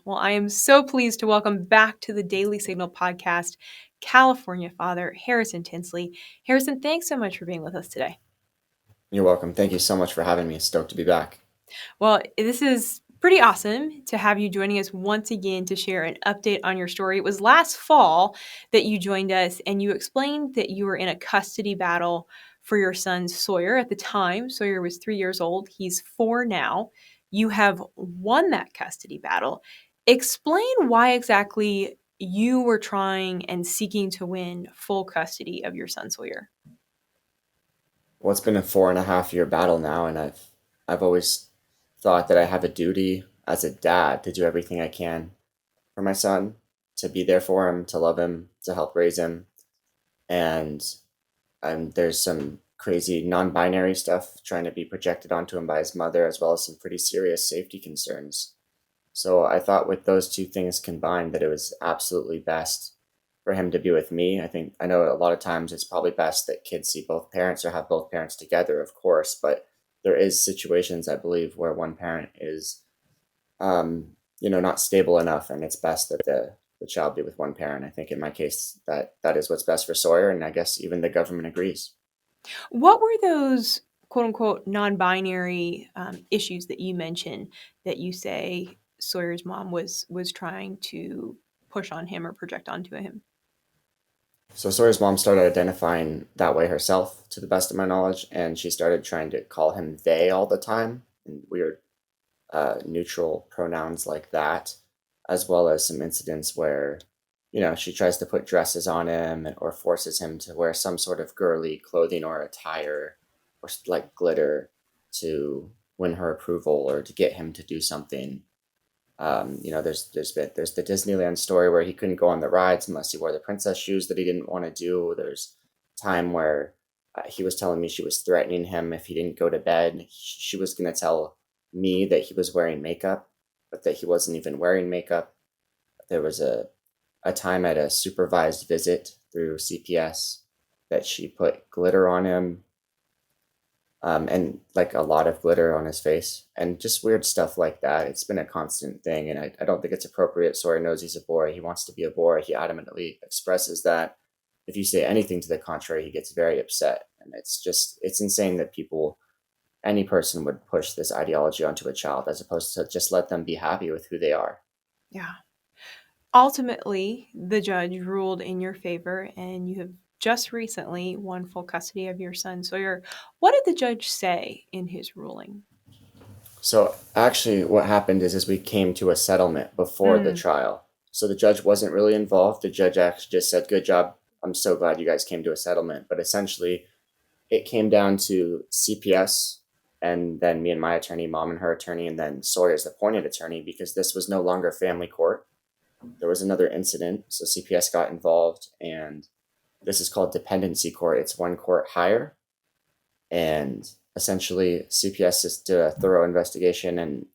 Well, I am so pleased to welcome back to the Daily Signal podcast California father Harrison Tinsley. Harrison, thanks so much for being with us today. You're welcome. Thank you so much for having me. Stoked to be back. Well, this is pretty awesome to have you joining us once again to share an update on your story. It was last fall that you joined us and you explained that you were in a custody battle for your son Sawyer. At the time, Sawyer was 3 years old. He's 4 now. You have won that custody battle. Explain why exactly you were trying and seeking to win full custody of your son Sawyer. Well, it's been a 4.5 year battle now, and I've always thought that I have a duty as a dad to do everything I can for my son, to be there for him, to love him, to help raise him. And there's some crazy non-binary stuff trying to be projected onto him by his mother, as well as some pretty serious safety concerns. So I thought with those two things combined that it was absolutely best for him to be with me. I know a lot of times it's probably best that kids see both parents or have both parents together, of course, but there is situations I believe where one parent is not stable enough, and it's best that the child be with one parent. I think in my case that is what's best for Sawyer, and I guess even the government agrees. What were those quote unquote non binary issues that you mentioned that you say Sawyer's mom was trying to push on him or project onto him? So Sawyer's mom started identifying that way herself, to the best of my knowledge, and she started trying to call him they all the time, and weird neutral pronouns like that, as well as some incidents where, she tries to put dresses on him or forces him to wear some sort of girly clothing or attire or like glitter to win her approval or to get him to do something. There's the Disneyland story where he couldn't go on the rides unless he wore the princess shoes that he didn't want to do. There's time where he was telling me she was threatening him if he didn't go to bed. She was going to tell me that he was wearing makeup, but that he wasn't even wearing makeup. There was a time at a supervised visit through CPS that she put glitter on him, and like a lot of glitter on his face and just weird stuff like that. It's been a constant thing, and I don't think it's appropriate. Sawyer knows he's a boy. He wants to be a boy. He adamantly expresses that. If you say anything to the contrary, he gets very upset. And it's insane that any person would push this ideology onto a child as opposed to just let them be happy with who they are. Yeah. Ultimately, the judge ruled in your favor, and you have just recently won full custody of your son Sawyer. What did the judge say in his ruling? So actually, what happened is we came to a settlement before the Mm, trial. So the judge wasn't really involved. The judge actually just said, "Good job. I'm so glad you guys came to a settlement." But essentially, it came down to CPS and then me and my attorney, mom and her attorney, and then Sawyer's appointed attorney, because this was no longer family court. There was another incident, so CPS got involved, and this is called dependency court. It's one court higher, and essentially CPS just did a thorough investigation, and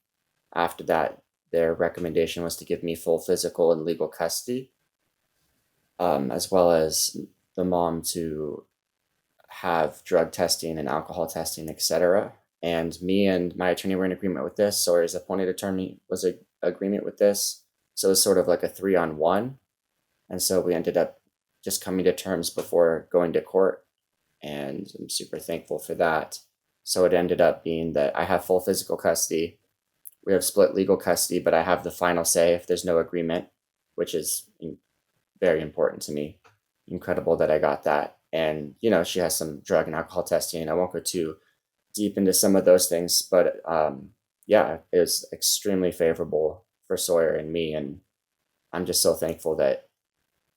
after that, their recommendation was to give me full physical and legal custody, as well as the mom to have drug testing and alcohol testing, etc. And me and my attorney were in agreement with this. Sawyer's appointed attorney was in agreement with this. So it was sort of like a 3-on-1. And so we ended up just coming to terms before going to court. And I'm super thankful for that. So it ended up being that I have full physical custody. We have split legal custody, but I have the final say if there's no agreement, which is very important to me. Incredible that I got that. And, she has some drug and alcohol testing. I won't go too deep into some of those things, but yeah, it was extremely favorable for Sawyer and me. And I'm just so thankful that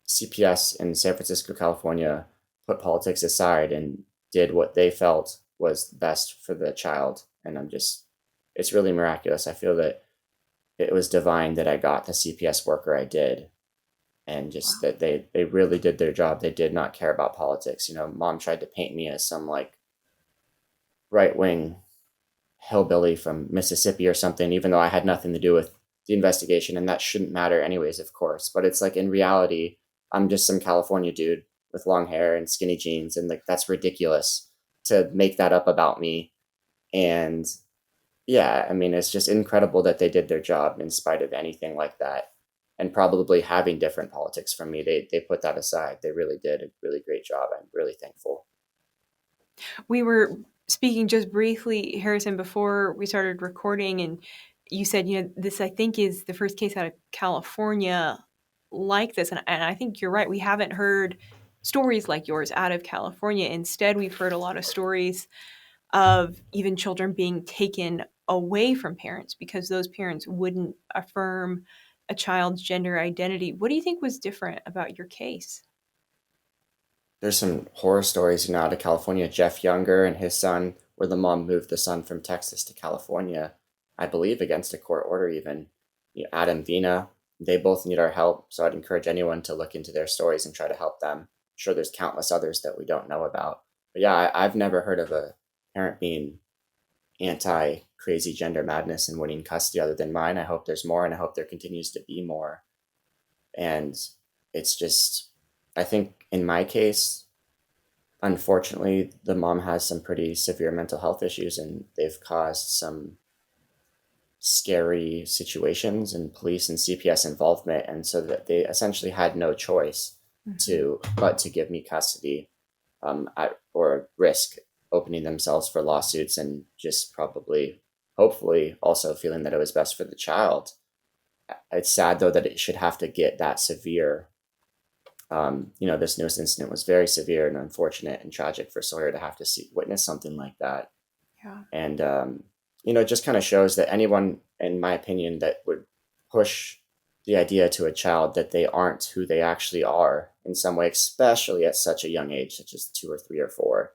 CPS in San Francisco, California put politics aside and did what they felt was best for the child. And it's really miraculous. I feel that it was divine that I got the CPS worker I did, and just wow. that they really did their job. They did not care about politics. Mom tried to paint me as some like right wing hillbilly from Mississippi or something, even though I had nothing to do with the investigation, and that shouldn't matter anyways, of course. But it's like in reality, I'm just some California dude with long hair and skinny jeans, and like that's ridiculous to make that up about me. And yeah, I mean, it's just incredible that they did their job in spite of anything like that. And probably having different politics from me, they put that aside. They really did a really great job. I'm really thankful. We were speaking just briefly, Harrison, before we started recording, and you said, this I think is the first case out of California like this. And I think you're right. We haven't heard stories like yours out of California. Instead, we've heard a lot of stories of even children being taken away from parents because those parents wouldn't affirm a child's gender identity. What do you think was different about your case? There's some horror stories, out of California. Jeff Younger and his son, where the mom moved the son from Texas to California, I believe against a court order even. Adam Vina, they both need our help. So I'd encourage anyone to look into their stories and try to help them. I'm sure there's countless others that we don't know about. But yeah, I've never heard of a parent being anti crazy gender madness and winning custody other than mine. I hope there's more, and I hope there continues to be more. And it's just, I think in my case, unfortunately, the mom has some pretty severe mental health issues, and they've caused some scary situations and police and CPS involvement. And so that they essentially had no choice Mhm. to give me custody, or risk opening themselves for lawsuits, and just probably, hopefully, also feeling that it was best for the child. It's sad though that it should have to get that severe. This newest incident was very severe and unfortunate and tragic for Sawyer to have to witness something like that. Yeah. And, it just kind of shows that anyone, in my opinion, that would push the idea to a child that they aren't who they actually are in some way, especially at such a young age, such as 2 or 3 or 4,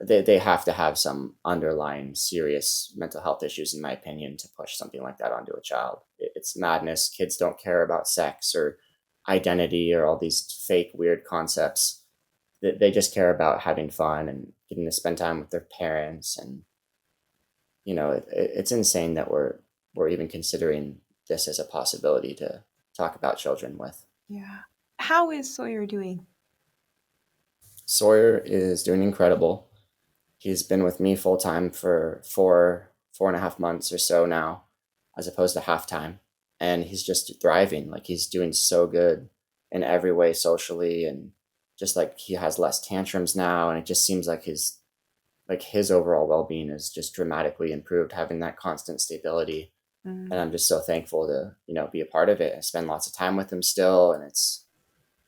they have to have some underlying serious mental health issues, in my opinion, to push something like that onto a child. It's madness. Kids don't care about sex or identity or all these fake weird concepts. They just care about having fun and getting to spend time with their parents. And it's insane that we're even considering this as a possibility to talk about children with. Yeah. How is Sawyer doing? Sawyer is doing incredible. He's been with me full time for 4.5 months or so now, as opposed to half time. And he's just thriving. Like, he's doing so good in every way socially, and just like he has less tantrums now, and it just seems like his overall well being is just dramatically improved, having that constant stability. And Mm, I'm just so thankful to, be a part of it and spend lots of time with him still. And it's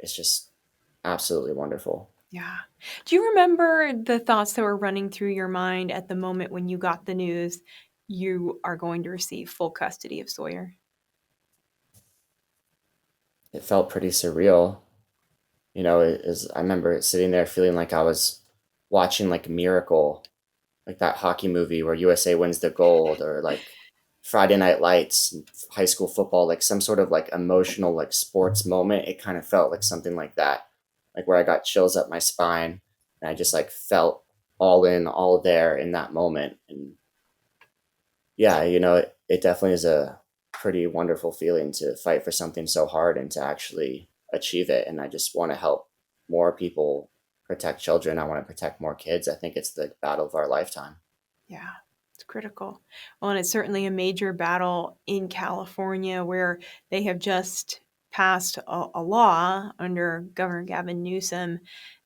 just absolutely wonderful. yeah. Do you remember the thoughts that were running through your mind at the moment when you got the news you are going to receive full custody of Sawyer? It felt pretty surreal. I remember sitting there feeling like I was watching like Miracle, like that hockey movie where USA wins the gold, or like Friday Night Lights, high school football, like some sort of like emotional like sports moment. It kind of felt like something like that, like where I got chills up my spine, and I just like felt all in, all there in that moment. And yeah, it definitely is a pretty wonderful feeling to fight for something so hard and to actually achieve it. And I just want to help more people protect children. I want to protect more kids. I think it's the battle of our lifetime. Yeah, it's critical. Well, and it's certainly a major battle in California where they have just passed a law under Governor Gavin Newsom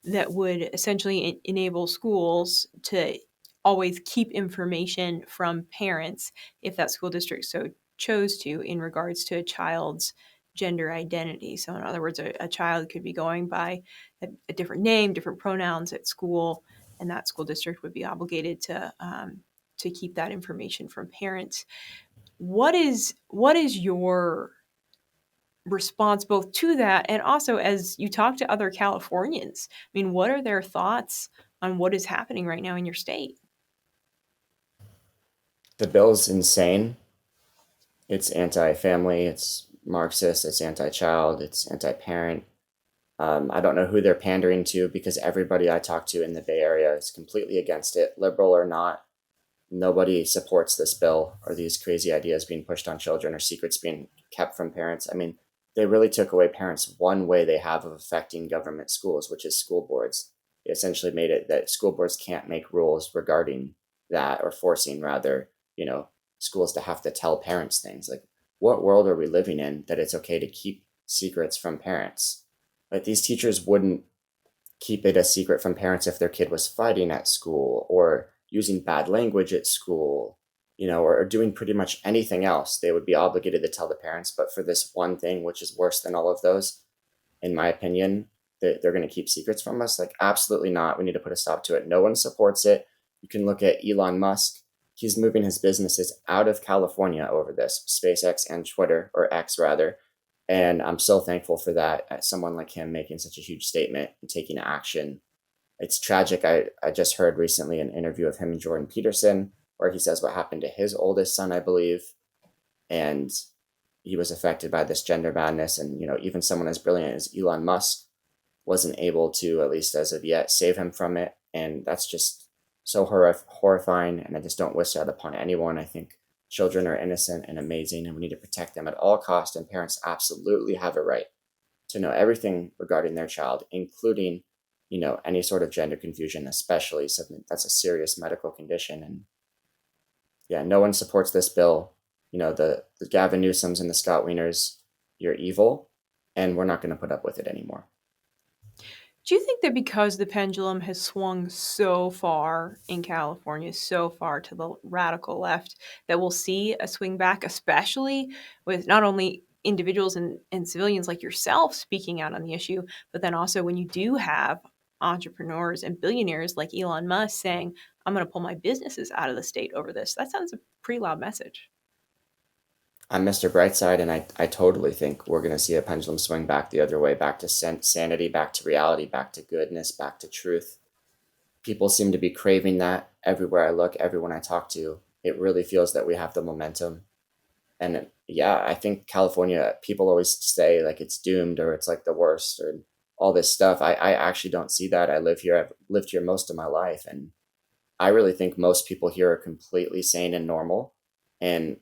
that would essentially enable schools to always keep information from parents if that school district so chose to in regards to a child's gender identity. So, in other words, a child could be going by a different name, different pronouns at school, and that school district would be obligated to keep that information from parents. What is your response both to that and also as you talk to other Californians? I mean, what are their thoughts on what is happening right now in your state? The bill's insane. It's anti-family, it's Marxist, it's anti-child, it's anti-parent. I don't know who they're pandering to, because everybody I talk to in the Bay Area is completely against it, liberal or not. Nobody supports this bill or these crazy ideas being pushed on children or secrets being kept from parents. I mean, they really took away parents' one way they have of affecting government schools, which is school boards. They essentially made it that school boards can't make rules regarding that, or forcing, rather, schools to have to tell parents things. Like, what world are we living in that it's okay to keep secrets from parents? Like, these teachers wouldn't keep it a secret from parents if their kid was fighting at school or using bad language at school, or doing pretty much anything else. They would be obligated to tell the parents. But for this one thing, which is worse than all of those, in my opinion, they're going to keep secrets from us. Like, absolutely not. We need to put a stop to it. No one supports it. You can look at Elon Musk. He's moving his businesses out of California over this, SpaceX and Twitter, or X rather. And I'm so thankful for that, as someone like him making such a huge statement and taking action. It's tragic. I just heard recently an interview of him and Jordan Peterson where he says what happened to his oldest son, I believe. And he was affected by this gender madness. And, even someone as brilliant as Elon Musk wasn't able to, at least as of yet, save him from it. And that's just so horrifying. And I just don't wish that upon anyone. I think children are innocent and amazing, and we need to protect them at all costs. And parents absolutely have a right to know everything regarding their child, including, any sort of gender confusion, especially something that's a serious medical condition. And yeah, no one supports this bill. The Gavin Newsoms and the Scott Wieners, you're evil, and we're not going to put up with it anymore. Do you think that because the pendulum has swung so far in California, so far to the radical left, that we'll see a swing back, especially with not only individuals and civilians like yourself speaking out on the issue, but then also when you do have entrepreneurs and billionaires like Elon Musk saying, I'm going to pull my businesses out of the state over this? That sounds a pretty loud message. I'm Mr. Brightside, and I totally think we're going to see a pendulum swing back the other way, back to sanity, back to reality, back to goodness, back to truth. People seem to be craving that everywhere I look, everyone I talk to. It really feels that we have the momentum. And yeah, I think California, people always say like it's doomed or it's like the worst or all this stuff. I actually don't see that. I live here. I've lived here most of my life. And I really think most people here are completely sane and normal and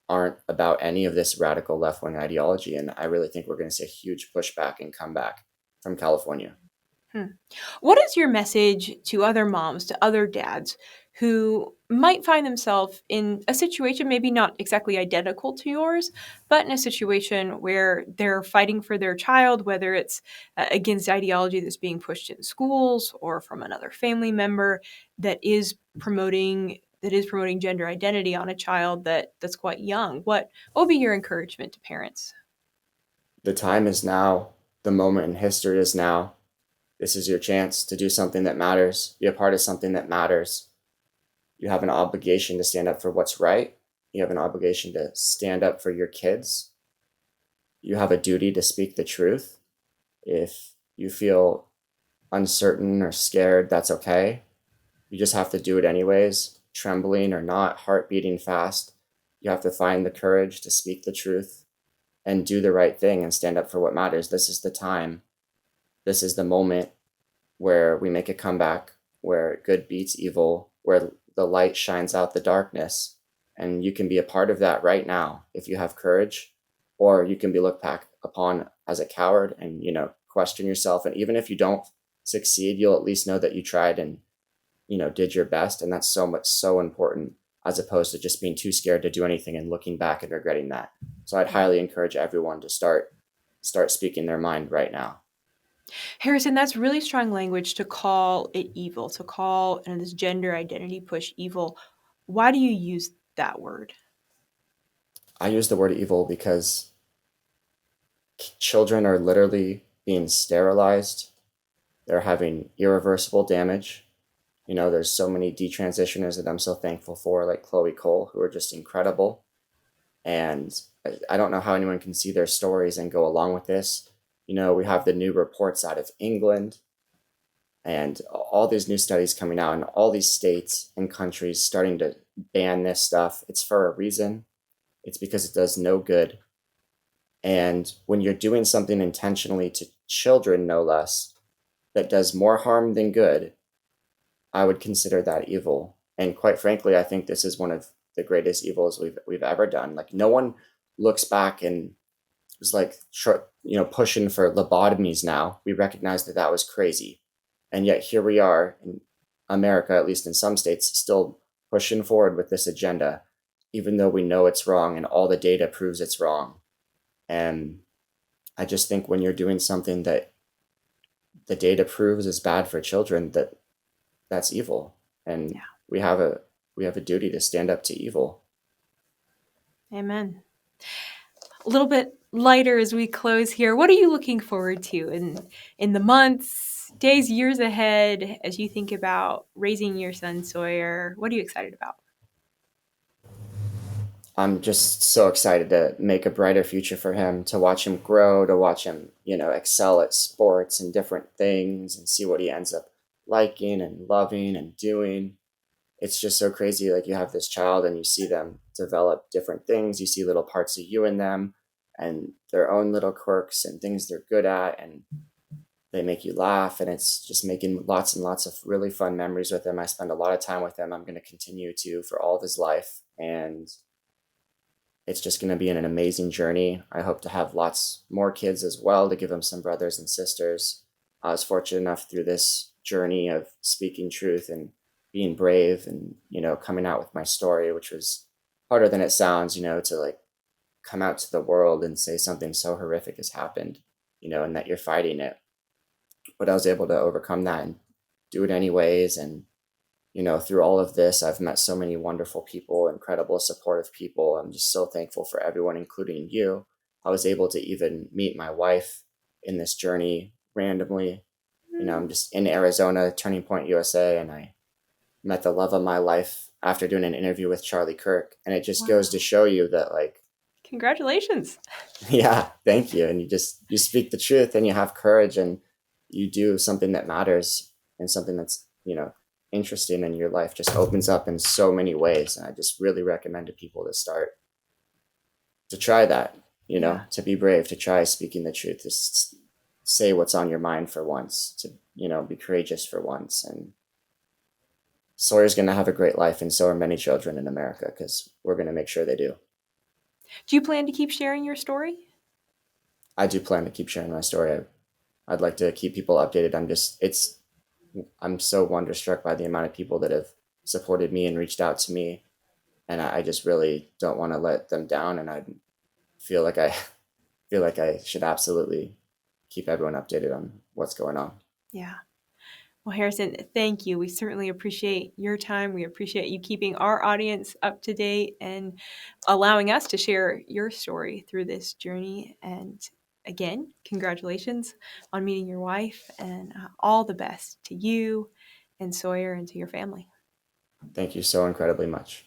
aren't about any of this radical left wing ideology. And I really think we're going to see a huge pushback and comeback from California. What is your message to other moms, to other dads who might find themselves in a situation maybe not exactly identical to yours, but in a situation where they're fighting for their child, whether it's against ideology that's being pushed in schools or from another family member that is promoting gender identity on a child that's quite young? What would be your encouragement to parents? The time is now. The moment in history is now. This is your chance to do something that matters, be a part of something that matters. You have an obligation to stand up for what's right. You have an obligation to stand up for your kids. You have a duty to speak the truth. If you feel uncertain or scared, that's okay. You just have to do it anyways, trembling or not, heart beating fast. You have to find the courage to speak the truth and do the right thing and stand up for what matters. This is the time. This is the moment where we make a comeback, where good beats evil, where the light shines out the darkness. And you can be a part of that right now if you have courage, or you can be looked back upon as a coward and, question yourself. And even if you don't succeed, you'll at least know that you tried and, did your best. And that's so important, as opposed to just being too scared to do anything and looking back and regretting that. So I'd highly encourage everyone to start speaking their mind right now. Harrison, that's really strong language to call it evil, to call this gender identity push evil. Why do you use that word? I use the word evil because children are literally being sterilized. They're having irreversible damage. There's so many detransitioners that I'm so thankful for, like Chloe Cole, who are just incredible. And I don't know how anyone can see their stories and go along with this. We have the new reports out of England and all these new studies coming out, and all these states and countries starting to ban this stuff. It's for a reason. It's because it does no good. And when you're doing something intentionally to children, no less, that does more harm than good, I would consider that evil. And quite frankly, I think this is one of the greatest evils we've ever done. Like, no one looks back and was like, pushing for lobotomies now. We recognize that was crazy. And yet here we are in America, at least in some states, still pushing forward with this agenda. even though we know it's wrong and all the data proves it's wrong. And I just think when you're doing something that the data proves is bad for children, that's evil. And Yeah. we have a duty to stand up to evil. Amen. A little bit lighter as we close here. What are you looking forward to in the months, days, years ahead as you think about raising your son Sawyer? What are you excited about? I'm just so excited to make a brighter future for him, to watch him grow, to watch him, excel at sports and different things and see what he ends up liking and loving and doing. It's just so crazy. Like, you have this child and you see them develop different things. You see little parts of you in them and their own little quirks and things they're good at, and they make you laugh, and it's just making lots and lots of really fun memories with him. I spend a lot of time with him. I'm going to continue to for all of his life, and it's just going to be an amazing journey. I hope to have lots more kids as well, to give him some brothers and sisters. I was fortunate enough through this journey of speaking truth and being brave and, coming out with my story, which was harder than it sounds, to like come out to the world and say something so horrific has happened, and that you're fighting it. But I was able to overcome that and do it anyways. And through all of this, I've met so many wonderful people, incredible, supportive people. I'm just so thankful for everyone, including you. I was able to even meet my wife in this journey randomly. I'm just in Arizona, Turning Point USA, and I met the love of my life after doing an interview with Charlie Kirk. And it just goes Wow. to show you that, like, Congratulations. yeah, thank you. And you speak the truth and you have courage and you do something that matters, and something that's, interesting in your life just opens up in so many ways. And I just really recommend to people to start to try that, Yeah. to be brave, to try speaking the truth, to say what's on your mind for once, to, be courageous for once. And Sawyer's going to have a great life, and so are many children in America, because we're going to make sure they do. Do you plan to keep sharing your story? I do plan to keep sharing my story. I'd like to keep people updated. I'm so wonderstruck by the amount of people that have supported me and reached out to me, and I just really don't want to let them down. And I feel like I feel like I should absolutely keep everyone updated on what's going on. Yeah. Well, Harrison, thank you. We certainly appreciate your time. We appreciate you keeping our audience up to date and allowing us to share your story through this journey. And again, congratulations on meeting your wife, and all the best to you and Sawyer and to your family. Thank you so incredibly much.